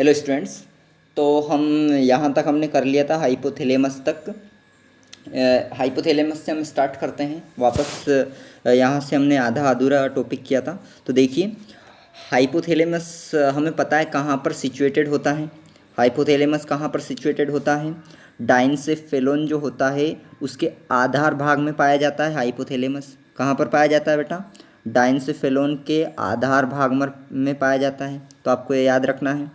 Hello students. तो हम यहाँ तक हमने कर लिया था हाइपोथैलेमस तक। हाइपोथैलेमस से हम स्टार्ट करते हैं वापस। यहाँ से हमने आधा अधूरा टॉपिक किया था। तो देखिए, हाइपोथैलेमस हमें पता है कहाँ पर सिचुएटेड होता है। हाइपोथैलेमस कहाँ पर सिचुएटेड होता है? डाइनसेफेलोन जो होता है उसके आधार भाग में पाया जाता है। हाइपोथैलेमस कहाँ पर पाया जाता है बेटा? डाइनसेफेलोन के आधार भाग में पाया जाता है। तो आपको ये याद रखना है,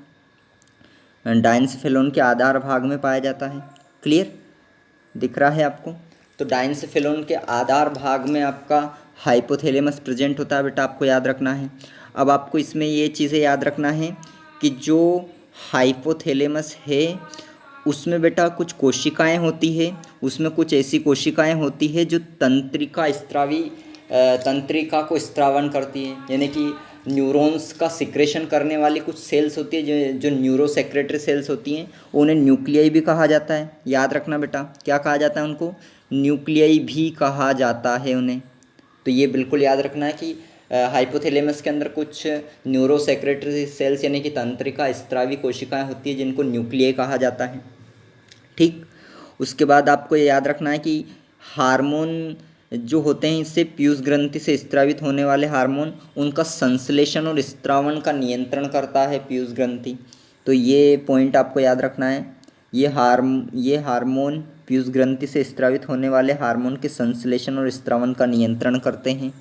डाइनसेफेलोन के आधार भाग में पाया जाता है। क्लियर दिख रहा है आपको? तो डाइनसेफेलोन के आधार भाग में आपका हाइपोथैलेमस प्रेजेंट होता है बेटा, आपको याद रखना है। अब आपको इसमें ये चीज़ें याद रखना है कि जो हाइपोथैलेमस है उसमें बेटा कुछ कोशिकाएं होती है, उसमें कुछ ऐसी कोशिकाएं होती है जो तंत्रिका को स्त्रावन करती है, यानी कि न्यूरॉन्स का सिक्रेशन करने वाली कुछ सेल्स होती है जो न्यूरो सेक्रेटरी सेल्स होती हैं, उन्हें न्यूक्लियाई भी कहा जाता है। याद रखना बेटा, क्या कहा जाता है उनको? न्यूक्लियाई भी कहा जाता है उन्हें। तो ये बिल्कुल याद रखना है कि हाइपोथैलेमस के अंदर कुछ न्यूरो सेक्रेटरी सेल्स यानी कि तंत्रिका स्त्रावी कोशिकाएं होती है जिनको न्यूक्लियाई कहा जाता है। ठीक, उसके बाद आपको ये याद रखना है कि हार्मोन जो होते हैं इससे पीयूष ग्रंथि से स्त्रावित होने वाले हार्मोन, उनका संश्लेषण और स्त्रावण का नियंत्रण करता है पीयूष ग्रंथि। तो ये पॉइंट आपको याद रखना है। ये हार्मोन पीयूष ग्रंथि से स्त्रावित होने वाले हार्मोन के संश्लेषण और स्त्रावण का नियंत्रण करते हैं।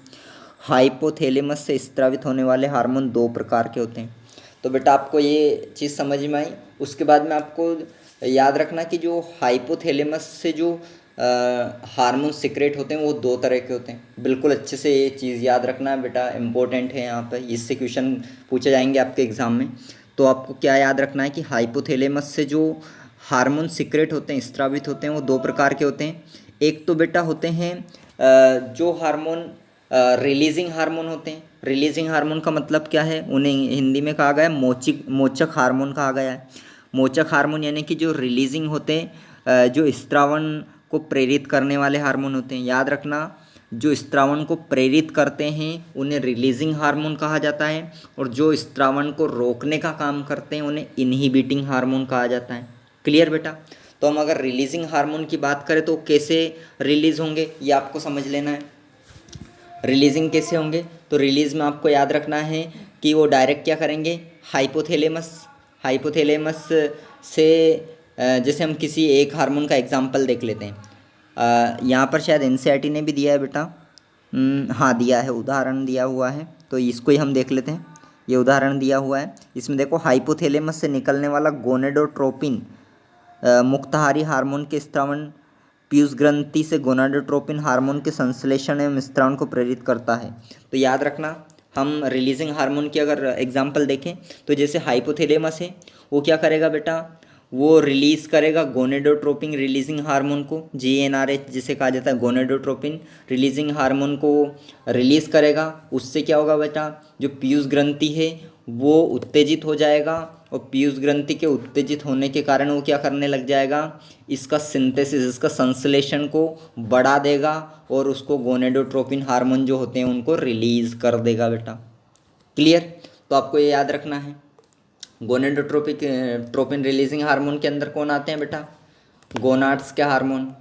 हाइपोथैलेमस से स्त्रावित होने वाले हार्मोन दो प्रकार के होते हैं। तो बेटा आपको ये चीज़ समझ में आई। उसके बाद में आपको याद रखना कि जो हाइपोथैलेमस से जो हार्मोन सिक्रेट होते हैं वो दो तरह के होते हैं। बिल्कुल अच्छे से ये चीज़ याद रखना है बेटा, इम्पोर्टेंट है यहाँ पर, इससे क्वेश्चन पूछे जाएंगे आपके एग्ज़ाम में। तो आपको क्या याद रखना है कि हाइपोथैलेमस से जो हार्मोन सिक्रेट होते हैं, स्रावित होते हैं, वो दो प्रकार के होते हैं। एक तो बेटा होते हैं जो हार्मोन रिलीजिंग हार्मोन होते हैं। रिलीजिंग हार्मोन का मतलब क्या है? उन्हें हिंदी में कहा गया है मोचक हार्मोन कहा गया है। मोचक हार्मोन यानी कि जो रिलीजिंग होते हैं, जो स्त्रावन को प्रेरित करने वाले हार्मोन होते हैं। याद रखना, जो स्त्रावन को प्रेरित करते हैं उन्हें रिलीजिंग हार्मोन कहा जाता है, और जो स्त्रावन को रोकने का काम करते हैं उन्हें इनहिबिटिंग हार्मोन कहा जाता है। क्लियर बेटा? तो हम अगर रिलीजिंग हार्मोन की बात करें तो कैसे रिलीज होंगे ये आपको समझ लेना है। रिलीजिंग कैसे होंगे? तो रिलीज में आपको याद रखना है कि वो डायरेक्ट क्या करेंगे? हाइपोथैलेमस से जैसे हम किसी एक हार्मोन का एग्जांपल देख लेते हैं। यहाँ पर शायद एनसीईआरटी ने भी दिया है बेटा। हाँ दिया है, उदाहरण दिया हुआ है, तो इसको ही हम देख लेते हैं। ये उदाहरण दिया हुआ है, इसमें देखो हाइपोथैलेमस से निकलने वाला गोनेडोट्रोपिन मुक्तहारी हार्मोन के स्त्रावन पीयूष ग्रंथि से गोनाडोट्रोपिन हार्मोन के संश्लेषण एवं स्त्रावन को प्रेरित करता है। तो याद रखना, हम रिलीजिंग हार्मोन की अगर एग्जांपल देखें तो जैसे हाइपोथैलेमस है, वो क्या करेगा बेटा? वो रिलीज़ करेगा गोनेडोट्रोपिन रिलीजिंग हार्मोन को, GnRH जिसे कहा जाता है गोनेडोट्रोपिन रिलीजिंग हार्मोन को रिलीज़ करेगा। उससे क्या होगा बेटा? जो पीयूष ग्रंथि है वो उत्तेजित हो जाएगा, और पीयूष ग्रंथि के उत्तेजित होने के कारण वो क्या करने लग जाएगा? इसका सिंथेसिस, इसका संश्लेषण को बढ़ा देगा, और उसको गोनेडोट्रोपिन हार्मोन जो होते हैं उनको रिलीज़ कर देगा बेटा। क्लियर? तो आपको ये याद रखना है। ट्रोपिन रिलीजिंग हार्मोन के अंदर कौन आते हैं बेटा? गोनाड्स के हार्मोन।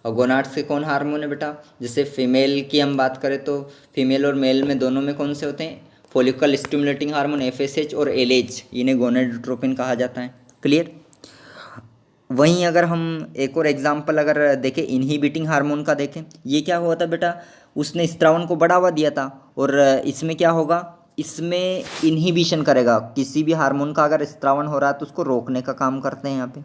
और गोनाड्स के कौन हार्मोन है बेटा? जैसे फीमेल की हम बात करें तो फीमेल और मेल में दोनों में कौन से होते हैं? फॉलिकल स्टिमुलेटिंग हार्मोन FSH और LH, इन्हें गोनेडोट्रोपिन कहा जाता है। क्लियर? वहीं अगर हम एक और एग्जाम्पल अगर देखें इनहिबिटिंग हार्मोन का देखें, ये क्या हुआ था बेटा? उसने स्त्रावन को बढ़ावा दिया था, और इसमें क्या होगा? इसमें इनहिबिशन करेगा। किसी भी हार्मोन का अगर स्त्रावन हो रहा है तो उसको रोकने का काम करते हैं यहाँ पे।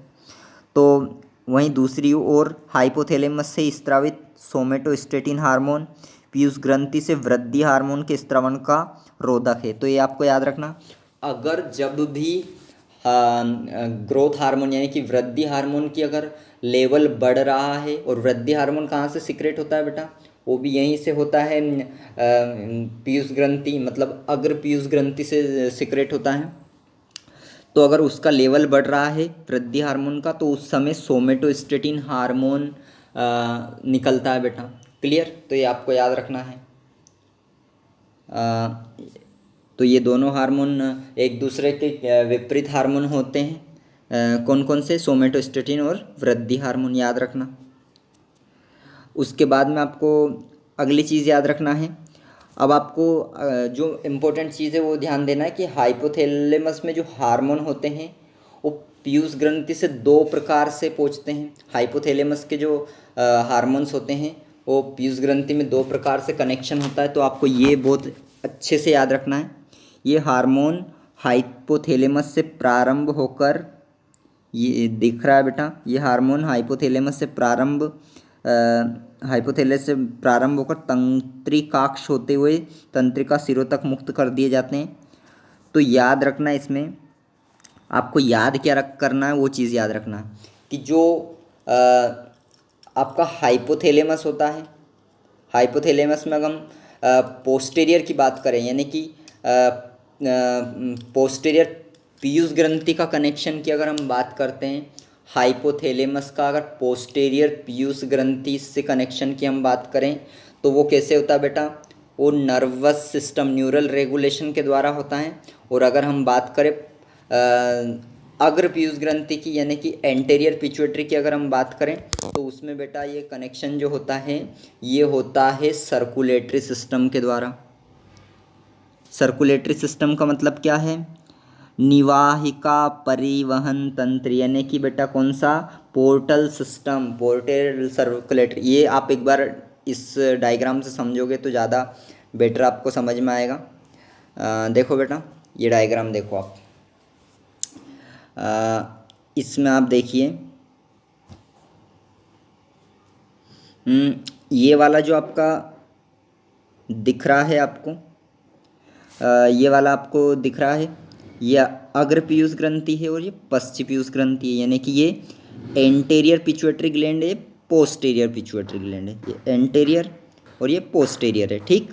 तो वहीं दूसरी ओर हाइपोथैलेमस से स्त्रावित सोमेटोस्टेटिन हार्मोन पीयूष ग्रंथि से वृद्धि हार्मोन के स्त्रावन का रोधक है। तो ये आपको याद रखना, अगर जब भी ग्रोथ हार्मोन यानी कि वृद्धि हार्मोन की अगर लेवल बढ़ रहा है, और वृद्धि हार्मोन कहाँ से सिक्रेट होता है बेटा? वो भी यहीं से होता है, पीयूष ग्रंथि मतलब अग्र पीयूष ग्रंथि से सिक्रेट होता है। तो अगर उसका लेवल बढ़ रहा है वृद्धि हार्मोन का, तो उस समय सोमेटोस्टेटिन हार्मोन निकलता है बेटा। क्लियर? तो ये आपको याद रखना है। तो ये दोनों हार्मोन एक दूसरे के विपरीत हार्मोन होते हैं। कौन कौन से? सोमेटोस्टेटिन और वृद्धि हार्मोन, याद रखना। उसके बाद में आपको अगली चीज़ याद रखना है। अब आपको जो इम्पोर्टेंट चीज़ है वो ध्यान देना है कि हाइपोथैलेमस में जो हार्मोन होते हैं वो पीयूष ग्रंथि से दो प्रकार से पहुँचते हैं। हाइपोथैलेमस के जो हार्मोन्स होते हैं वो पीयूष ग्रंथि में दो प्रकार से कनेक्शन होता है, तो आपको ये बहुत अच्छे से याद रखना है। ये हार्मोन हाइपोथैलेमस से प्रारंभ होकर, ये दिख रहा है बेटा, ये हार्मोन हाइपोथैलेमस से प्रारंभ होकर तंत्रिकाक्ष होते हुए तंत्रिका सिरों तक मुक्त कर दिए जाते हैं। तो याद रखना, इसमें आपको याद क्या करना है वो चीज़ याद रखना है कि जो आपका हाइपोथैलेमस होता है, हाइपोथैलेमस में अगर हम पोस्टीरियर की बात करें, यानी कि पोस्टीरियर पीयूष ग्रंथि का कनेक्शन की अगर हम बात करते हैं, हाइपोथैलेमस का अगर पोस्टीरियर पीयूष ग्रंथि से कनेक्शन की हम बात करें तो वो कैसे होता है बेटा? वो नर्वस सिस्टम, न्यूरल रेगुलेशन के द्वारा होता है। और अगर हम बात करें अग्र पीयूष ग्रंथि की, यानी कि एंटेरियर पिट्यूटरी की अगर हम बात करें, तो उसमें बेटा ये कनेक्शन जो होता है ये होता है सर्कुलेटरी सिस्टम के द्वारा। सर्कुलेटरी सिस्टम का मतलब क्या है? निवाहिका परिवहन तंत्र, यानी कि बेटा कौन सा? Portal system, portal circulatory. ये आप एक बार इस डायग्राम से समझोगे तो ज़्यादा बेटर आपको समझ में आएगा। देखो बेटा, ये डायग्राम देखो आप, इसमें आप देखिए, ये वाला जो आपका दिख रहा है आपको, ये वाला आपको दिख रहा है, ये अग्र पीयूष ग्रंथि है और ये पश्च पीयूष ग्रंथि है, यानी कि ये एंटेरियर पिट्यूटरी ग्लैंड है, पोस्टीरियर पिट्यूटरी ग्लैंड है। ये एंटेरियर और ये पोस्टीरियर है, ठीक।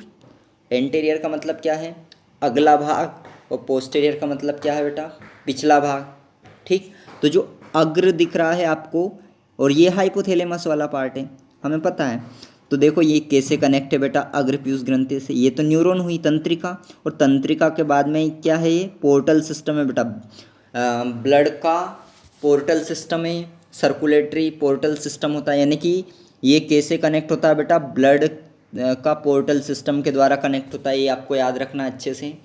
एंटेरियर का मतलब क्या है? अगला भाग, और पोस्टीरियर का मतलब क्या है बेटा? पिछला भाग, ठीक। तो जो अग्र दिख रहा है आपको और ये हाइपोथैलेमस वाला पार्ट है, हमें पता है। तो देखो ये कैसे कनेक्ट है बेटा अग्र पीयूष ग्रंथि से। ये तो न्यूरॉन हुई, तंत्रिका, और तंत्रिका के बाद में क्या है? ये पोर्टल सिस्टम है बेटा, ब्लड का पोर्टल सिस्टम है, सर्कुलेटरी पोर्टल सिस्टम होता है। यानी कि ये कैसे कनेक्ट होता है बेटा? ब्लड का पोर्टल सिस्टम के द्वारा कनेक्ट होता है, ये आपको याद रखना अच्छे से।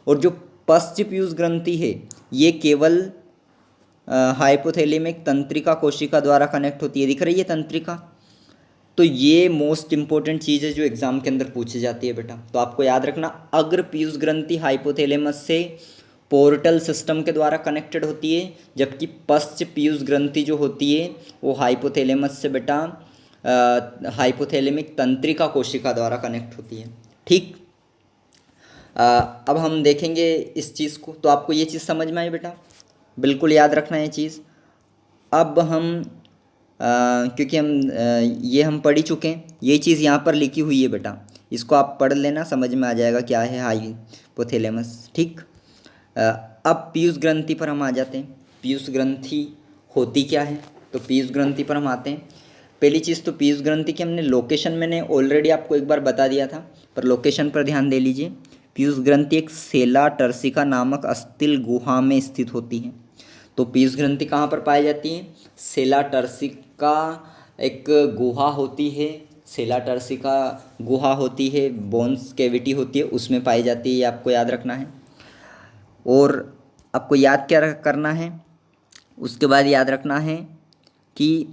और जो पश्च पीयूष ग्रंथि है ये केवल हाइपोथैलेमिक तंत्रिका कोशिका द्वारा कनेक्ट होती है, दिख रही है तंत्रिका। तो ये मोस्ट इंपॉर्टेंट चीज़ है जो एग्जाम के अंदर पूछी जाती है बेटा। तो आपको याद रखना, अग्र पीयूष ग्रंथि हाइपोथैलेमस से पोर्टल सिस्टम के द्वारा कनेक्टेड होती है, जबकि पश्च पीयूष ग्रंथि जो होती है वो हाइपोथैलेमस से बेटा हाइपोथैलेमिक तंत्रिका कोशिका द्वारा कनेक्ट होती है, ठीक। अब हम देखेंगे इस चीज़ को, तो आपको ये चीज़ समझ में आई बेटा? बिल्कुल याद रखना ये चीज़। अब हम क्योंकि ये हम पढ़ ही चुके हैं, ये चीज़ यहाँ पर लिखी हुई है बेटा, इसको आप पढ़ लेना, समझ में आ जाएगा क्या है हाइपोथैलेमस, ठीक। अब पीयूष ग्रंथि पर हम आ जाते हैं। पीयूष ग्रंथि होती क्या है? तो पीयूष ग्रंथि पर हम आते हैं। पहली चीज़ तो पीयूष ग्रंथि की हमने लोकेशन मैंने ऑलरेडी आपको एक बार बता दिया था, पर लोकेशन पर ध्यान दे लीजिए। पीयूष ग्रंथि एक सेला टर्सिका नामक अस्थिल गुहा में स्थित होती है। तो पीयूष ग्रंथि कहाँ पर पाई जाती है? सेला टर्सिका एक गुहा होती है, सेला टर्सिका गुहा होती है, बोन्स कैविटी होती है, उसमें पाई जाती है, ये आपको याद रखना है। और आपको याद क्या करना है? उसके बाद याद रखना है कि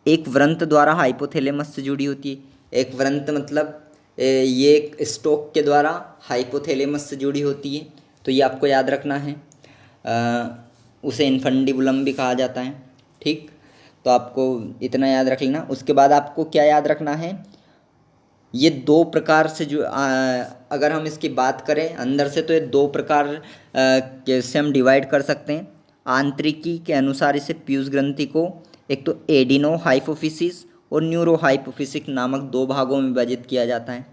एक व्रंत द्वारा हाइपोथैलेमस से जुड़ी होती है। एक व्रंत मतलब ये एक स्टोक के द्वारा हाइपोथैलेमस से जुड़ी होती है, तो ये आपको याद रखना है। उसे इन्फंडिबुलम भी कहा जाता है, ठीक। तो आपको इतना याद रख लेना। उसके बाद आपको क्या याद रखना है? ये दो प्रकार से जो अगर हम इसकी बात करें अंदर से, तो ये दो प्रकार कैसे हम डिवाइड कर सकते हैं। आंतरिकी के अनुसार इसे पीयूष ग्रंथि को एक तो एडिनो हाइपोफिसिस और न्यूरो हाइपोफिसिक नामक दो भागों में विभाजित किया जाता है।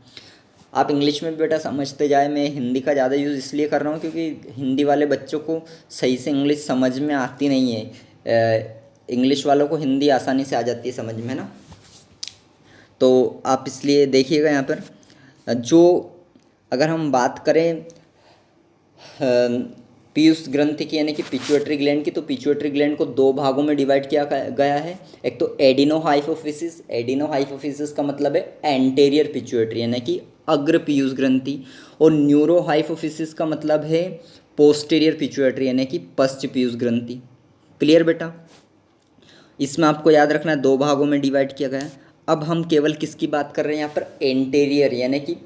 आप इंग्लिश में भी बेटा समझते जाए, मैं हिंदी का ज़्यादा यूज़ इसलिए कर रहा हूँ क्योंकि हिंदी वाले बच्चों को सही से इंग्लिश समझ में आती नहीं है। इंग्लिश वालों को हिंदी आसानी से आ जाती है समझ में ना, तो आप इसलिए देखिएगा यहाँ पर जो अगर हम बात करें पीयूष ग्रंथि की यानी कि पिट्यूटरी ग्लैंड की, तो पिट्यूटरी ग्लैंड को दो भागों में डिवाइड किया गया है। एक तो एडिनोहाइपोफिसिस, एडिनोहाइपोफिसिस का मतलब है एंटेरियर पिट्यूटरी यानी कि अग्र पीयूष ग्रंथि, और न्यूरोहाइपोफिसिस का मतलब है पोस्टीरियर पिट्यूटरी यानी कि पश्च पीयूष ग्रंथि। क्लियर बेटा? इसमें आपको याद रखना है दो भागों में डिवाइड किया गया है। अब हम केवल किसकी बात कर रहे हैं यहाँ पर, एंटेरियर यानी कि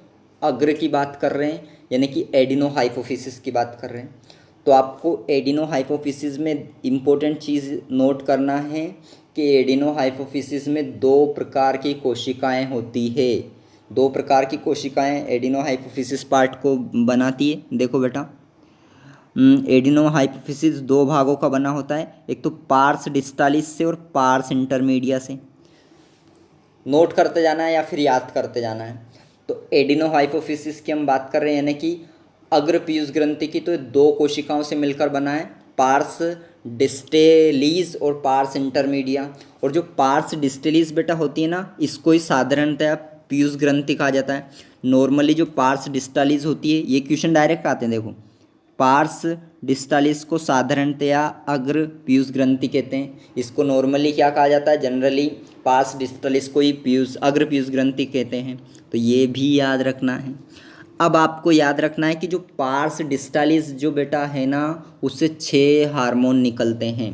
अग्र की बात कर रहे हैं, यानी कि एडिनोहाइपोफिसिस की बात कर रहे हैं। तो आपको एडिनोहाइपोफिसिस में इम्पोर्टेंट चीज़ नोट करना है कि एडिनोहाइपोफिसिस में दो प्रकार की कोशिकाएं होती है। दो प्रकार की कोशिकाएं एडिनोहाइपोफिसिस पार्ट को बनाती है। देखो बेटा, एडिनोहाइपोफिसिस दो भागों का बना होता है, एक तो पार्स डिस्टालिस से और पार्स इंटरमीडिया से। नोट करते जाना है या फिर याद करते जाना है। तो एडिनोहाइपोफिसिस की हम बात कर रहे हैं यानी कि अग्र पीयूष ग्रंथि की, तो दो कोशिकाओं से मिलकर बना है, पार्स डिस्टेलिस और पार्स इंटरमीडिया। और जो पार्स डिस्टेलिस बेटा होती है ना, इसको ही साधारणतः पीयूष ग्रंथि कहा जाता है। नॉर्मली जो पार्स डिस्टालिस होती है, ये क्वेश्चन डायरेक्ट आते हैं देखो, पार्स डिस्टालिस को साधारणतया अग्र पीयूष ग्रंथि कहते हैं। इसको नॉर्मली क्या कहा जाता है, जनरली पार्स डिस्टालिस को ही अग्र पीयूष ग्रंथि कहते हैं। तो ये भी याद रखना है। अब आपको याद रखना है कि जो पार्स डिस्टालिस जो बेटा है ना, उससे 6 हार्मोन निकलते हैं।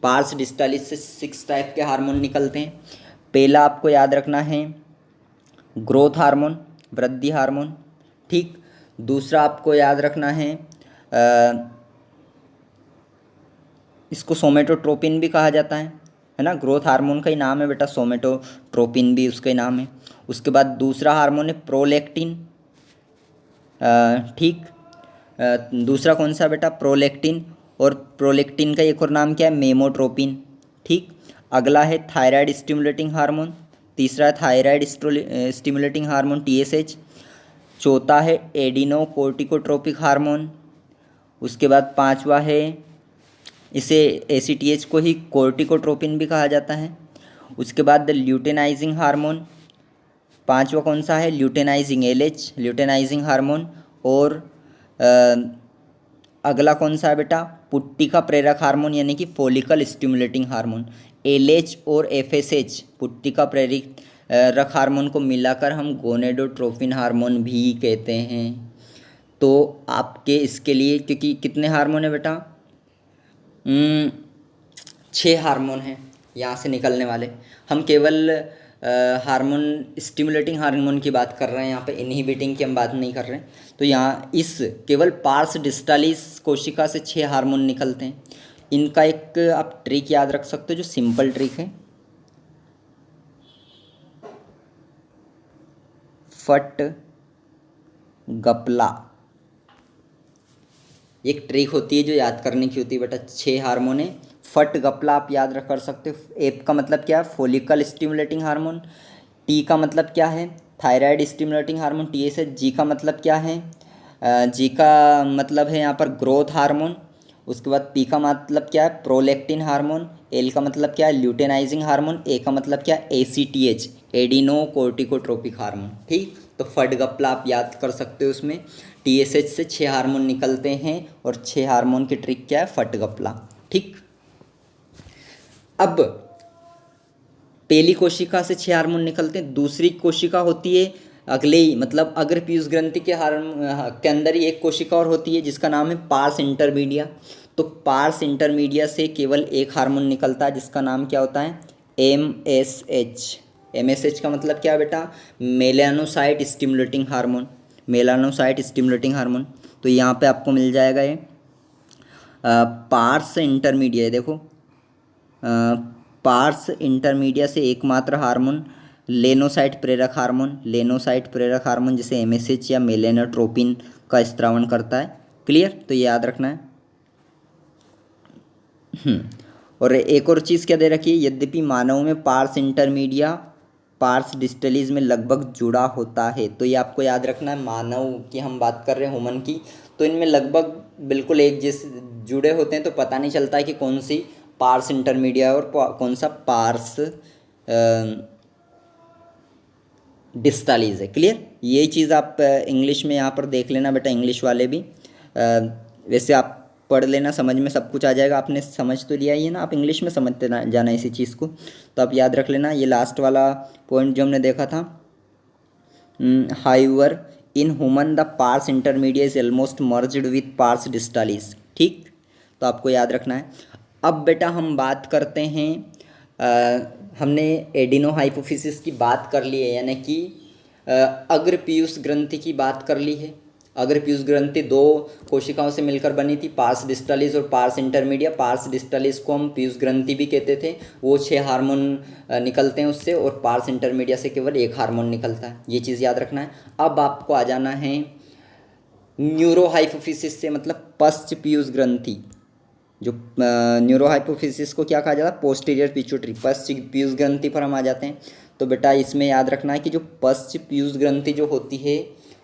पार्स डिस्टालिस से 6 टाइप के हार्मोन निकलते हैं। पहला आपको याद रखना है ग्रोथ हार्मोन, वृद्धि हार्मोन, ठीक। दूसरा आपको याद रखना है इसको सोमेटोट्रोपिन भी कहा जाता है ना। ग्रोथ हार्मोन का ही नाम है बेटा, सोमेटोट्रोपिन भी उसका ही नाम है। उसके बाद दूसरा हार्मोन है प्रोलैक्टिन, ठीक। दूसरा कौन सा बेटा, प्रोलैक्टिन। और प्रोलैक्टिन का एक और नाम क्या है, मेमोट्रोपिन, ठीक। अगला है थायराइड स्टिमुलेटिंग हार्मोन, तीसरा है थायराइड स्टिमुलेटिंग हार्मोन TSH। चौथा है एडिनोकोर्टिकोट्रोपिक हार्मोन। उसके बाद पांचवा है, इसे ACTH को ही कोर्टिकोट्रोपिन भी कहा जाता है। उसके बाद ल्यूटेनाइजिंग हार्मोन, पांचवा कौन सा है, ल्यूटेनाइजिंग LH, ल्यूटेनाइजिंग हार्मोन। और अगला कौन सा है बेटा, पुट्टिका प्रेरक हार्मोन यानी कि फॉलिकल स्टिमुलेटिंग हार्मोन। LH और FSH पुट्टिका प्रेरक हार्मोन को मिलाकर हम गोनेडोट्रोपिन हार्मोन भी कहते हैं। तो आपके इसके लिए, क्योंकि कितने हार्मोन है बेटा, 6 हार्मोन हैं यहाँ से निकलने वाले। हम केवल हार्मोन स्टिमुलेटिंग हार्मोन की बात कर रहे हैं, यहाँ पे इनहिबिटिंग की हम बात नहीं कर रहे हैं। तो यहाँ इस केवल पार्स डिस्टालिस कोशिका से 6 हार्मोन निकलते हैं। इनका एक आप ट्रिक याद रख सकते हो, जो सिंपल ट्रिक है, फट गपला, एक ट्रिक होती है जो याद करने की होती है बेटा। 6 हार्मोन है, फट गपला आप याद रख कर सकते हो। एप का मतलब क्या है, फॉलिकल स्टिमुलेटिंग हार्मोन। टी का मतलब क्या है, थायराइड स्टिमुलेटिंग हार्मोन TSH। जी का मतलब क्या है, जी का मतलब है यहाँ पर ग्रोथ हार्मोन। उसके बाद पी का मतलब क्या है, प्रोलैक्टिन हार्मोन। एल का मतलब क्या है, ल्यूटेनाइजिंग हार्मोन। ए का मतलब क्या है, ACTH, एडिनोकोर्टिकोट्रोपिक हार्मोन, ठीक। तो फट गपला आप याद कर सकते हो। उसमें TSH से 6 हार्मोन निकलते हैं और 6 हार्मोन की ट्रिक क्या है, फट गपला, ठीक। अब पहली कोशिका से 6 हार्मोन निकलते हैं, दूसरी कोशिका होती है अगले ही, मतलब अग्र पीयूष ग्रंथि के अंदर ही एक कोशिका और होती है जिसका नाम है पार्स इंटरमीडिया। तो पार्स इंटरमीडिया से केवल एक हार्मोन निकलता है जिसका नाम क्या होता है, MSH। MSH का मतलब क्या है बेटा, melanocyte stimulating hormone, melanocyte stimulating hormone. तो यहाँ पे आपको मिल जाएगा ये पार्स इंटरमीडिया, देखो पार्स इंटरमीडिया से एकमात्र हार्मोन लेनोसाइट प्रेरक हार्मोन, लेनोसाइट प्रेरक हार्मोन जिसे MSH या मेलेनोट्रोपिन का स्त्रावण करता है। क्लियर? तो ये याद रखना है। और एक और चीज़ क्या दे रखी है, यद्यपि मानव में पार्स इंटरमीडिया पार्स डिस्टलीज में लगभग जुड़ा होता है। तो ये आपको याद रखना है, मानव की हम बात कर रहे हैं, ह्यूमन की, तो इनमें लगभग बिल्कुल एक जैसे जुड़े होते हैं। तो पता नहीं चलता है कि कौन सी पार्स इंटरमीडिया और कौन सा पार्स डिस्टालीज है। क्लियर? ये चीज़ आप इंग्लिश में यहाँ पर देख लेना बेटा, इंग्लिश वाले भी। वैसे आप पढ़ लेना, समझ में सब कुछ आ जाएगा, आपने समझ तो लिया ही है ना, आप इंग्लिश में समझते जाना इसी चीज़ को, तो आप याद रख लेना। ये लास्ट वाला पॉइंट जो हमने देखा था, however in human the pars intermediate is almost merged with pars distalis, ठीक, तो आपको याद रखना है। अब बेटा हम बात करते हैं, हमने एडिनो हाइपोफिसिस की बात कर ली है, यानी कि अग्र पीयूष ग्रंथि की बात कर ली है। अग्र पीयूष ग्रंथि दो कोशिकाओं से मिलकर बनी थी, पार्स डिस्टालिस और पार्स इंटरमीडिया। पार्स डिस्टालिस को हम पीयूष ग्रंथि भी कहते थे, वो 6 हार्मोन निकलते हैं उससे, और पार्स इंटरमीडिया से केवल 1 हार्मोन निकलता है, ये चीज़ याद रखना है। अब आपको आ जाना है न्यूरो हाइपोफिसिस से, मतलब पश्च पीयूष ग्रंथि। जो न्यूरो हाइपोफिसिस को क्या कहा जाता है, पोस्टीरियर पिट्यूटरी, पश्च पीयूष ग्रंथि पर हम आ जाते हैं। तो बेटा इसमें याद रखना है कि जो पश्च पीयूष ग्रंथि जो होती है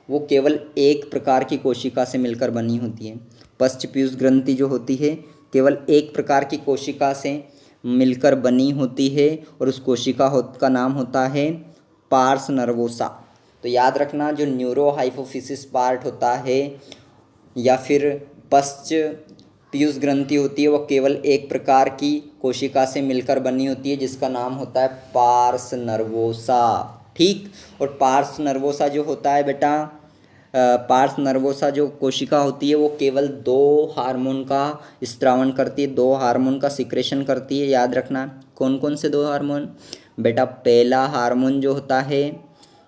वो केवल एक प्रकार की कोशिका से मिलकर बनी होती है। पश्च पीयूष ग्रंथि जो होती है केवल एक प्रकार की कोशिका से मिलकर बनी होती है, और उस कोशिका का नाम होता है पार्स नर्वोसा। तो याद रखना, जो न्यूरो हाइपोफिसिस पार्ट होता है या फिर पश्च पीयूष ग्रंथि होती है, वो केवल एक प्रकार की कोशिका से मिलकर बनी होती है, जिसका नाम होता है पार्स नर्वोसा, ठीक। और पार्स नर्वोसा जो होता है बेटा, पार्स नर्वोसा जो कोशिका होती है वो केवल 2 हार्मोन का स्त्रावन करती है, 2 हार्मोन का सिक्रेशन करती है। याद रखना कौन कौन से 2 हार्मोन बेटा, पहला हार्मोन जो होता है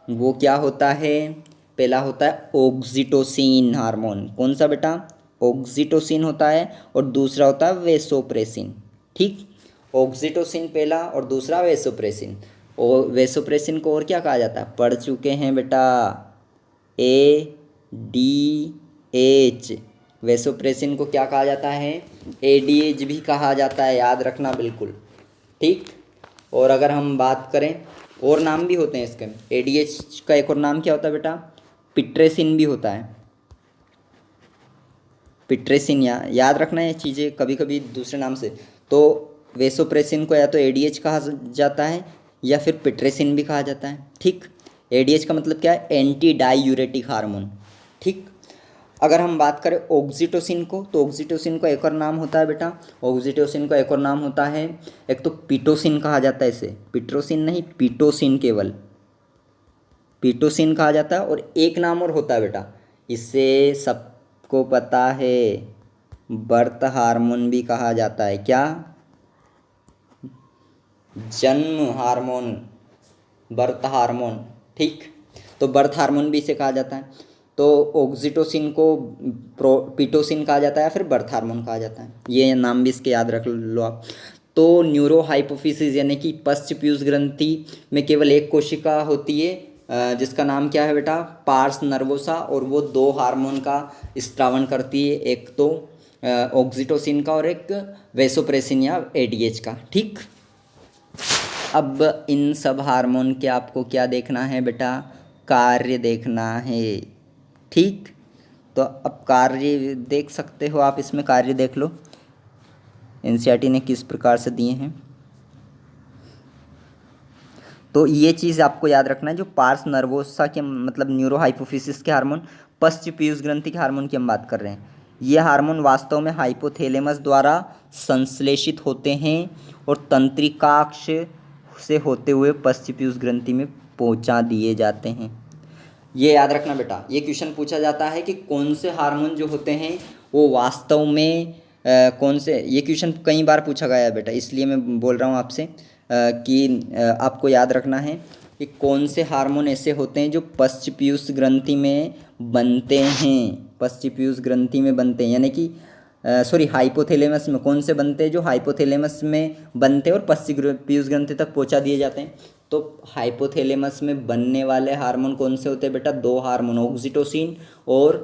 वो क्या होता है, पहला होता है ऑक्सीटोसिन हार्मोन। कौन सा बेटा, ऑक्सीटोसिन होता है, और दूसरा होता है वेसोप्रेसिन, ठीक। ऑक्सीटोसिन पहला और दूसरा वेसोप्रेसिन। और वेसोप्रेसिन को और क्या कहा जाता है, पढ़ चुके हैं बेटा, ADH। वेसोप्रेसिन को क्या कहा जाता है, ADH भी कहा जाता है, याद रखना बिल्कुल, ठीक। और अगर हम बात करें, और नाम भी होते हैं इसके, ADH का एक और नाम क्या होता है बेटा, पिट्रेसिन भी होता है, पिट्रेसिन। याद रखना ये चीज़ें कभी कभी दूसरे नाम से। तो वेसोप्रेसिन को या तो ADH कहा जाता है या फिर पिट्रेसिन भी कहा जाता है, ठीक। ADH का मतलब क्या है, एंटी डाईयूरेटिक हार्मोन, ठीक। अगर हम बात करें ऑक्सीटोसिन को, तो ऑक्सीटोसिन का एक और नाम होता है बेटा, ऑक्सीटोसिन का एक और नाम होता है, एक तो पीटोसिन कहा जाता है इसे, पिट्रोसिन नहीं, पीटोसिन, केवल पीटोसिन कहा जाता है। और एक नाम और होता है बेटा, इसे सबको पता है, बर्थ हार्मोन भी कहा जाता है, क्या, जन्म हार्मोन, बर्थ हार्मोन, ठीक। तो बर्थ हार्मोन भी इसे कहा जाता है। तो ऑक्सीटोसिन को पीटोसिन कहा जाता है या फिर बर्थ हार्मोन कहा जाता है, ये नाम भी इसके याद रख लो आप। तो न्यूरो हाइपोफिसिस यानी कि पश्च पीयूष ग्रंथि में केवल एक कोशिका होती है, जिसका नाम क्या है बेटा, पार्स नर्वोसा, और वो 2 हार्मोन का स्त्रावन करती है, एक तो ऑक्सीटोसिन का और एक वेसोप्रेसिन या ADH का, ठीक। अब इन सब हार्मोन के आपको क्या देखना है बेटा, कार्य देखना है, ठीक। तो अब कार्य देख सकते हो आप, इसमें कार्य देख लो NCERT ने किस प्रकार से दिए हैं। तो ये चीज़ आपको याद रखना है, जो पार्स नर्वोसा के मतलब न्यूरो हाइपोफिसिस के हार्मोन, पश्च पीयूष ग्रंथि के हार्मोन की हम बात कर रहे हैं, ये हार्मोन वास्तव में हाइपोथैलेमस द्वारा संश्लेषित होते हैं और तंत्रिकाक्ष से होते हुए पश्च पीयूष ग्रंथि में पहुंचा दिए जाते हैं। ये याद रखना बेटा, ये क्वेश्चन पूछा जाता है कि कौन से हार्मोन जो होते हैं वो वास्तव में कौन से, ये क्वेश्चन कई बार पूछा गया है बेटा, इसलिए मैं बोल रहा हूँ आपसे कि आपको याद रखना है कि कौन से हार्मोन ऐसे होते हैं जो पश्च पीयूष ग्रंथि में बनते हैं, पश्च पीयूष ग्रंथि में बनते हैं, यानी कि सॉरी हाइपोथैलेमस में कौन से बनते हैं, जो हाइपोथैलेमस में बनते हैं और पश्च पीयूष ग्रंथि तक पहुंचा दिए जाते हैं। तो हाइपोथैलेमस में बनने वाले हार्मोन कौन से होते हैं बेटा, 2 हार्मोन, ऑक्सीटोसिन और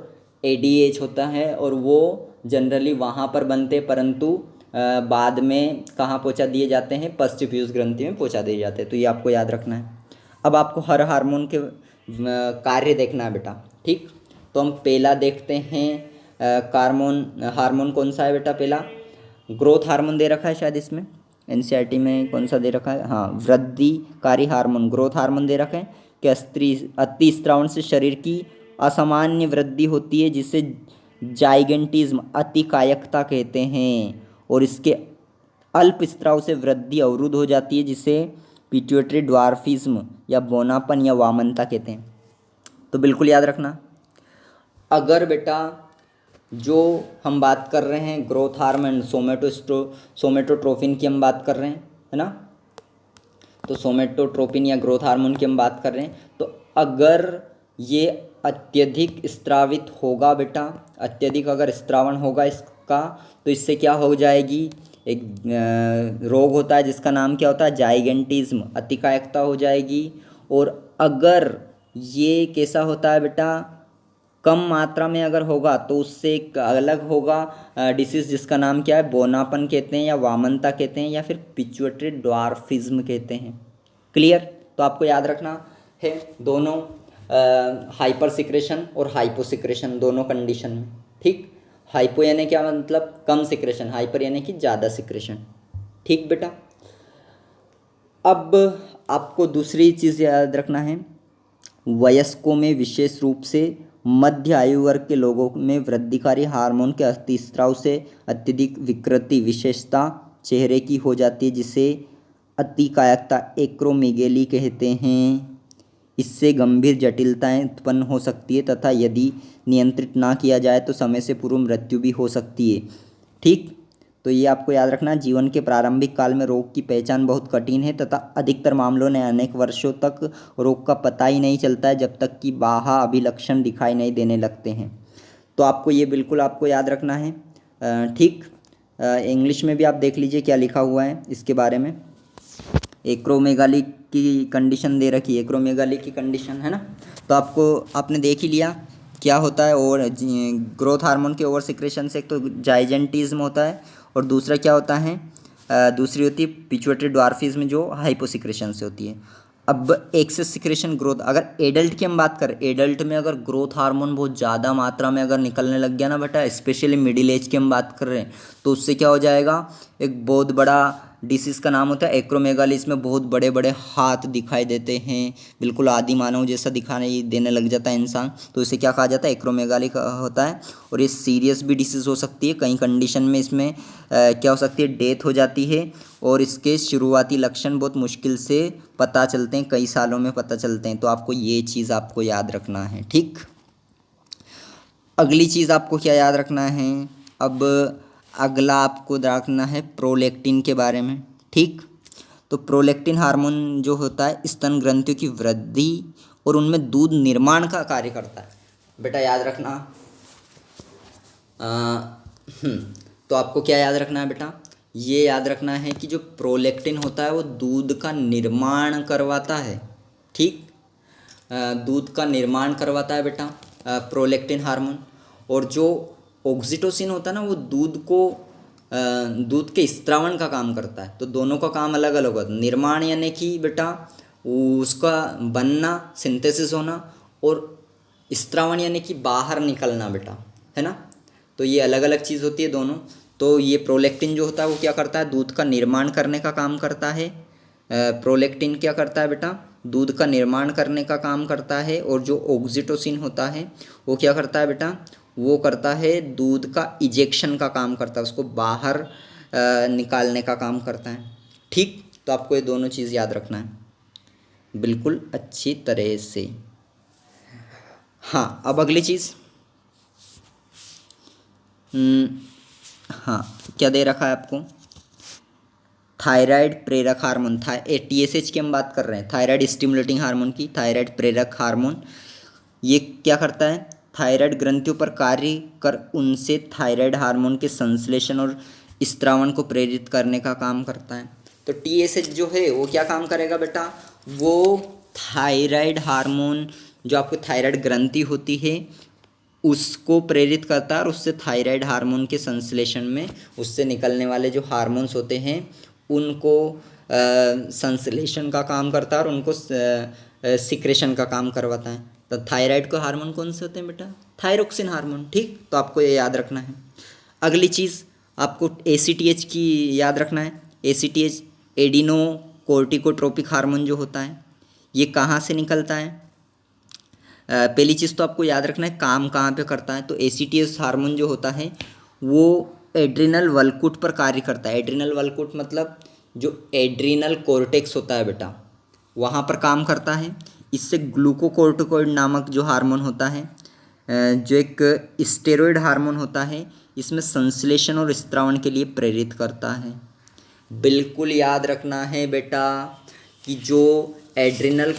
ADH होता है, और वो जनरली वहाँ पर बनते हैं, परंतु बाद में कहाँ पहुँचा दिए जाते हैं, पश्च पीयूष ग्रंथि में पहुँचा दिए जाते हैं। तो ये आपको याद रखना है। अब आपको हर हार्मोन के कार्य देखना है बेटा, ठीक। तो हम पहला देखते हैं, हार्मोन कौन सा है बेटा, पहला ग्रोथ हार्मोन दे रखा है शायद इसमें, NCERT में कौन सा दे रखा है, हाँ, वृद्धिकारी हार्मोन, ग्रोथ हार्मोन दे रखे हैं कि अति स्त्रावन से शरीर की असामान्य वृद्धि होती है, जिससे जाइगेंटिज्म अतिकायकता कहते हैं, और इसके अल्प स्त्राव से वृद्धि अवरुद्ध हो जाती है, जिसे पिट्यूटरी ड्वार्फिज्म या बौनापन या वामनता कहते हैं। तो बिल्कुल याद रखना, अगर बेटा जो हम बात कर रहे हैं ग्रोथ हार्मोन सोमेटोट्रोपिन की हम बात कर रहे हैं, है ना, तो सोमेटोट्रोपिन या ग्रोथ हार्मोन की हम बात कर रहे हैं, तो अगर ये अत्यधिक स्त्रावित होगा बेटा, अत्यधिक अगर स्त्रावण होगा इसका, तो इससे क्या हो जाएगी, एक रोग होता है जिसका नाम क्या होता है, जाइगेंटिज्म, अतिकायकता हो जाएगी। और अगर ये कैसा होता है बेटा, कम मात्रा में अगर होगा तो उससे एक अलग होगा डिसीज़ जिसका नाम क्या है, बौनापन कहते हैं या वामनता कहते हैं या फिर पिट्यूटरी ड्वार्फिज्म कहते हैं। क्लियर? तो आपको याद रखना है दोनों हाइपर सिक्रेशन और हाइपो सिक्रेशन दोनों कंडीशन में, ठीक। हाइपो यानी क्या मतलब कम सिक्रेशन, हाइपर यानी कि ज़्यादा सिक्रेशन, ठीक बेटा। अब आपको दूसरी चीज़ याद रखना है, वयस्कों में विशेष रूप से मध्य आयु वर्ग के लोगों में वृद्धिकारी हार्मोन के अतिस्राव से अत्यधिक विकृति विशेषता चेहरे की हो जाती है, जिसे अतिकायकता एक्रोमेगेली कहते हैं। इससे गंभीर जटिलताएं उत्पन्न हो सकती है तथा यदि नियंत्रित ना किया जाए तो समय से पूर्व मृत्यु भी हो सकती है, ठीक। तो ये आपको याद रखना, जीवन के प्रारंभिक काल में रोग की पहचान बहुत कठिन है तथा अधिकतर मामलों में अनेक वर्षों तक रोग का पता ही नहीं चलता है जब तक कि बाह्य अभिलक्षण दिखाई नहीं देने लगते हैं। तो आपको ये बिल्कुल आपको याद रखना है, ठीक। इंग्लिश में भी आप देख लीजिए क्या लिखा हुआ है इसके बारे में। एक्रोमेगाली की कंडीशन दे रखी है, एक्रोमेगाली की कंडीशन, है ना। तो आपने देख ही लिया क्या होता है, और ग्रोथ हार्मोन के ओवर सिक्रेशन से एक तो जाइजेंटिज्म होता है और दूसरा क्या होता है, दूसरी होती है पिट्यूटरी ड्वार्फिज्म जो हाइपोसिक्रेशन से होती है। अब एक्सेस सिक्रेशन ग्रोथ, अगर एडल्ट की हम बात करें, एडल्ट में अगर ग्रोथ हार्मोन बहुत ज़्यादा मात्रा में अगर निकलने लग गया ना बेटा, स्पेशली मिडिल एज की हम बात कर रहे हैं, तो उससे क्या हो जाएगा, एक बहुत बड़ा डिसीज़ का नाम होता है एक्रोमेगाली। इसमें बहुत बड़े बड़े हाथ दिखाई देते हैं, बिल्कुल आदि मानव जैसा दिखाने देने लग जाता है इंसान, तो इसे क्या कहा जाता है, एक्रोमेगाली होता है। और ये सीरियस भी डिसीज़ हो सकती है, कई कंडीशन में इसमें क्या हो सकती है, डेथ हो जाती है। और इसके शुरुआती लक्षण बहुत मुश्किल से पता चलते हैं, कई सालों में पता चलते हैं। तो आपको ये चीज़ आपको याद रखना है, ठीक। अगली चीज़ आपको क्या याद रखना है, अब अगला आपको रखना है प्रोलैक्टिन के बारे में, ठीक। तो प्रोलैक्टिन हार्मोन जो होता है स्तन ग्रंथियों की वृद्धि और उनमें दूध निर्माण का कार्य करता है, बेटा याद रखना। तो आपको क्या याद रखना है बेटा, ये याद रखना है कि जो प्रोलैक्टिन होता है वो दूध का निर्माण करवाता है, ठीक। दूध का निर्माण करवाता है बेटा प्रोलैक्टिन हार्मोन। और जो ऑक्सीटोसिन होता है ना, वो दूध के स्त्रावण का काम करता है। तो दोनों का काम अलग अलग होता है। निर्माण यानी कि बेटा उसका बनना, सिंथेसिस होना, और स्त्रावण यानी कि बाहर निकलना बेटा, है ना। तो ये अलग अलग चीज़ होती है दोनों। तो ये प्रोलैक्टिन जो होता है वो क्या करता है, दूध का निर्माण करने का काम करता है। प्रोलैक्टिन क्या करता है बेटा, दूध का निर्माण करने का काम करता है। और जो ऑक्सीटोसिन होता है वो क्या करता है बेटा, वो करता है दूध का इजेक्शन का काम करता है, उसको बाहर निकालने का काम करता है, ठीक। तो आपको ये दोनों चीज़ याद रखना है बिल्कुल अच्छी तरह से। हाँ, अब अगली चीज़, हाँ क्या दे रखा है आपको, थायराइड प्रेरक हार्मोन, TSH की हम बात कर रहे हैं, थायराइड स्टिमुलेटिंग हार्मोन की। थायराइड प्रेरक हार्मोन ये क्या करता है, थायराइड ग्रंथियों पर कार्य कर उनसे थायराइड हार्मोन के संश्लेषण और स्त्रावण को प्रेरित करने का काम करता है। तो TSH जो है वो क्या काम करेगा बेटा, वो थायराइड हार्मोन जो आपको थायराइड ग्रंथि होती है उसको प्रेरित करता है, और उससे थायराइड हार्मोन के संश्लेषण में उससे निकलने वाले जो हार्मोन्स होते हैं उनको संश्लेषण का काम करता है और उनको सिक्रेशन का काम करवाता है। तो थायराइड के हार्मोन कौन से होते हैं बेटा, थायरोक्सिन हार्मोन, ठीक। तो आपको ये याद रखना है। अगली चीज़ आपको ACTH की याद रखना है। ACTH एडिनो कोर्टिकोट्रोपिक हार्मोन जो होता है ये कहाँ से निकलता है, पहली चीज़ तो आपको याद रखना है काम कहाँ पे करता है। तो ACTH हार्मोन जो होता है वो एड्रिनल वल्कुट पर कार्य करता है। एड्रिनल वल्कुट मतलब जो एड्रिनल कॉर्टेक्स होता है बेटा, वहाँ पर काम करता है। इससे ग्लूकोकोर्टिकोइड नामक जो हार्मोन होता है, जो एक स्टेरॉयड हार्मोन होता है, इसमें संश्लेषण और स्त्रावण के लिए प्रेरित करता है। बिल्कुल याद रखना है बेटा कि जो एड्रिनल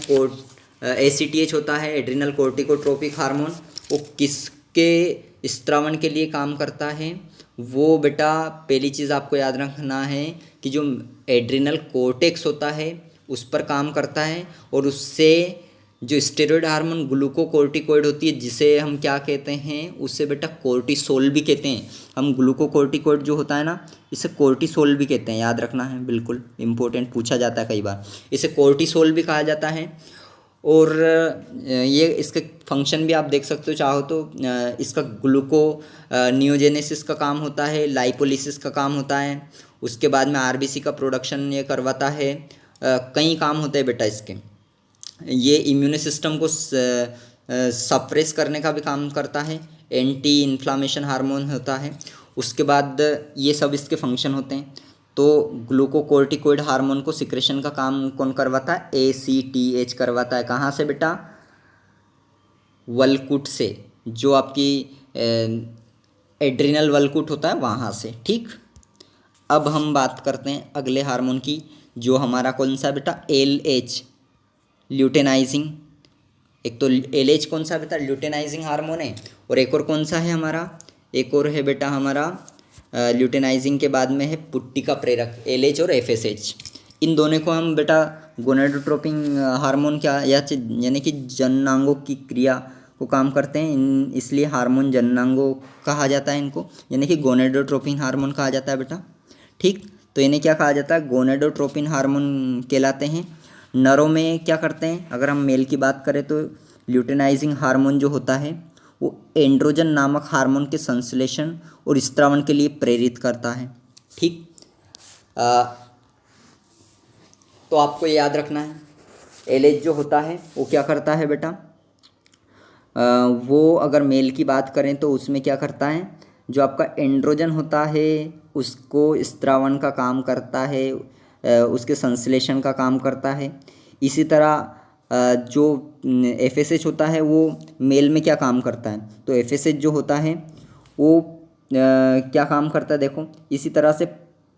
ACTH होता है, एड्रिनल कोर्टिकोट्रोपिक हार्मोन, वो किसके स्त्रावण के लिए काम करता है। वो बेटा पहली चीज़ आपको याद रखना है कि जो एड्रिनल कोर्टेक्स होता है उस पर काम करता है, और उससे जो स्टेरॉयड हार्मोन ग्लूकोकोर्टिकोइड होती है, जिसे हम क्या कहते हैं, उससे बेटा कोर्टिसोल भी कहते हैं हम। ग्लूकोकोर्टिकोइड जो होता है ना, इसे कोर्टिसोल भी कहते हैं, याद रखना है, बिल्कुल इंपॉर्टेंट पूछा जाता है कई बार। इसे कोर्टिसोल भी कहा जाता है। और ये इसके फंक्शन भी आप देख सकते हो चाहो तो। इसका ग्लूको नियोजेनेसिस का काम होता है, लाइपोलिसिस का काम होता है, उसके बाद में RBC का प्रोडक्शन ये करवाता है। कई काम होते हैं बेटा इसके। ये इम्यून सिस्टम को सप्रेस करने का भी काम करता है, एंटी इन्फ्लामेशन हार्मोन होता है। उसके बाद ये सब इसके फंक्शन होते हैं। तो ग्लूकोकोर्टिकोइड हार्मोन को सिक्रेशन का काम कौन करवाता है? ACTH करवाता है। कहाँ से बेटा? वल्कुट से, जो आपकी एड्रिनल वल्कुट होता है वहाँ से। ठीक, अब हम बात करते हैं अगले हार्मोन की, जो हमारा कौन सा बेटा? LH, luteinising. एक तो LH कौन सा बेटा? ल्यूटेनाइजिंग हार्मोन है। और एक और कौन सा है हमारा? एक और है बेटा हमारा ल्यूटेनाइजिंग के बाद में है पुट्टिका प्रेरक, LH और FSH। इन दोनों को हम बेटा गोनेडोट्रोपिन हार्मोन क्या यानी कि जननांगों की क्रिया को काम करते हैं, इसलिए हार्मोन जननांगों कहा जाता है इनको, यानी कि गोनेडोट्रोपिन हार्मोन कहा जाता है बेटा। ठीक, तो इन्हें क्या कहा जाता है? गोनेडोट्रोपिन हार्मोन कहलाते हैं। नरों में क्या करते हैं? अगर हम मेल की बात करें तो ल्यूटेनाइजिंग हार्मोन जो होता है वो एंड्रोजन नामक हार्मोन के संश्लेषण और स्त्रावण के लिए प्रेरित करता है। ठीक, तो आपको याद रखना है LH जो होता है वो क्या करता है बेटा? वो अगर मेल की बात करें तो उसमें क्या करता है? जो आपका एंड्रोजन होता है उसको स्त्रावण का काम करता है, उसके संश्लेषण का काम करता है। इसी तरह जो FSH होता है वो मेल में क्या काम करता है? तो FSH जो होता है वो क्या काम करता है? देखो, इसी तरह से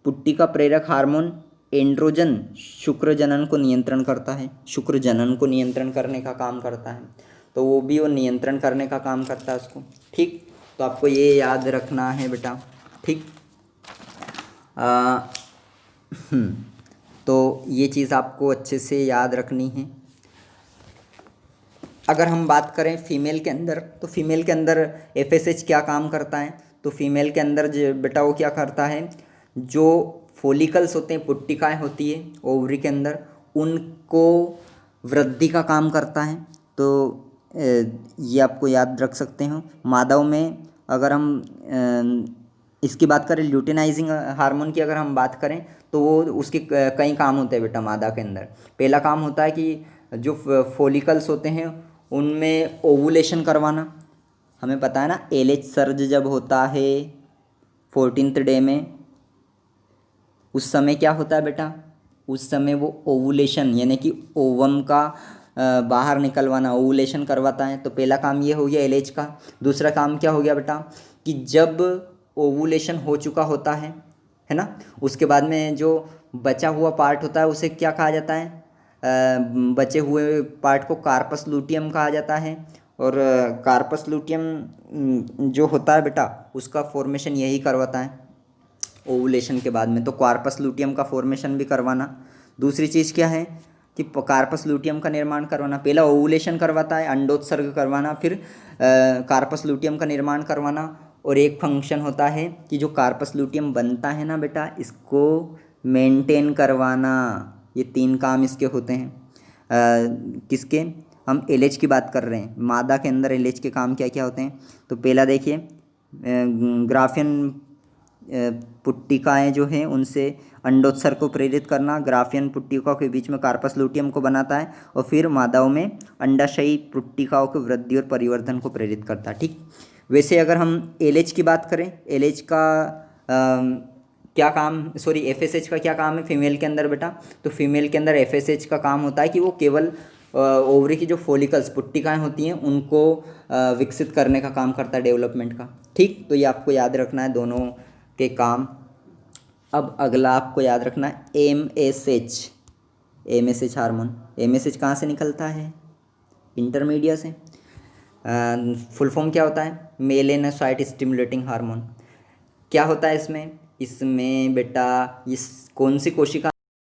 पुट्टिका प्रेरक हार्मोन एंड्रोजन शुक्र जनन को नियंत्रण करता है, शुक्र जनन को नियंत्रण करने का काम करता है। तो वो भी वो नियंत्रण करने का काम करता है उसको। ठीक, तो आपको ये याद रखना है बेटा। ठीक, तो ये चीज़ आपको अच्छे से याद रखनी है। अगर हम बात करें फीमेल के अंदर, तो फीमेल के अंदर FSH क्या काम करता है? तो फीमेल के अंदर जो बेटा वो क्या करता है, जो फॉलिकल्स होते हैं, पुट्टिकाएँ होती है ओवरी के अंदर, उनको वृद्धि का काम करता है। तो ये आपको याद रख सकते हो। मादाओं में अगर हम इसकी बात करें, ल्यूटेनाइजिंग हार्मोन की अगर हम बात करें तो वो उसके कई काम होते हैं बेटा मादा के अंदर। पहला काम होता है कि जो फॉलिकल्स होते हैं उनमें ओवुलेशन करवाना। हमें पता है ना, LH सर्ज जब होता है 14th डे में, उस समय क्या होता है बेटा? उस समय वो ओवुलेशन यानी कि ओवम का बाहर निकलवाना, ओवुलेशन करवाता है। तो पहला काम ये हो गया LH का। दूसरा काम क्या हो गया बेटा? कि जब ओवुलेशन हो चुका होता है ना, उसके बाद में जो बचा हुआ पार्ट होता है उसे क्या कहा जाता है? बचे हुए पार्ट को कार्पस लूटियम कहा जाता है। और कार्पस लूटियम जो होता है बेटा उसका फॉर्मेशन यही करवाता है ओवुलेशन के बाद में। तो कार्पस लूटियम का फॉर्मेशन भी करवाना। दूसरी चीज़ क्या है कि कार्पस लूटियम का निर्माण करवाना। पहला ओवुलेशन करवाता है, अंडोत्सर्ग करवाना, फिर कार्पस लूटियम का निर्माण करवाना। और एक फंक्शन होता है कि जो कार्पस लूटियम बनता है ना बेटा, इसको मेंटेन करवाना। ये 3 काम इसके होते हैं। किसके? हम LH की बात कर रहे हैं। मादा के अंदर LH के काम क्या क्या होते हैं? तो पहला देखिए, ग्राफियन पुट्टिकाएँ जो हैं उनसे अंडोत्सर्ग को प्रेरित करना, ग्राफियन पुट्टिकाओं के बीच में कार्पस लूटियम को बनाता है और फिर मादाओं में अंडाशयी पुट्टिकाओं की वृद्धि और परिवर्धन को प्रेरित करता है। ठीक, वैसे अगर हम एलएच की बात करें, एलएच का क्या काम, सॉरी एफएसएच का क्या काम है फीमेल के अंदर बेटा? तो फीमेल के अंदर एफएसएच का काम होता है कि वो केवल ओवरी की जो फॉलिकल्स पुट्टिकाएँ होती हैं उनको विकसित करने का काम करता है, डेवलपमेंट का। ठीक, तो ये आपको याद रखना है दोनों के काम। अब अगला आपको याद रखना है एमएसएच, एमएसएच हार्मोन। एमएसएच कहाँ से निकलता है? इंटरमीडिया से। फुल फॉर्म क्या होता है? Melanocyte stimulating hormone. क्या होता है इसमें? इसमें बेटा इस कौन सी कोशिका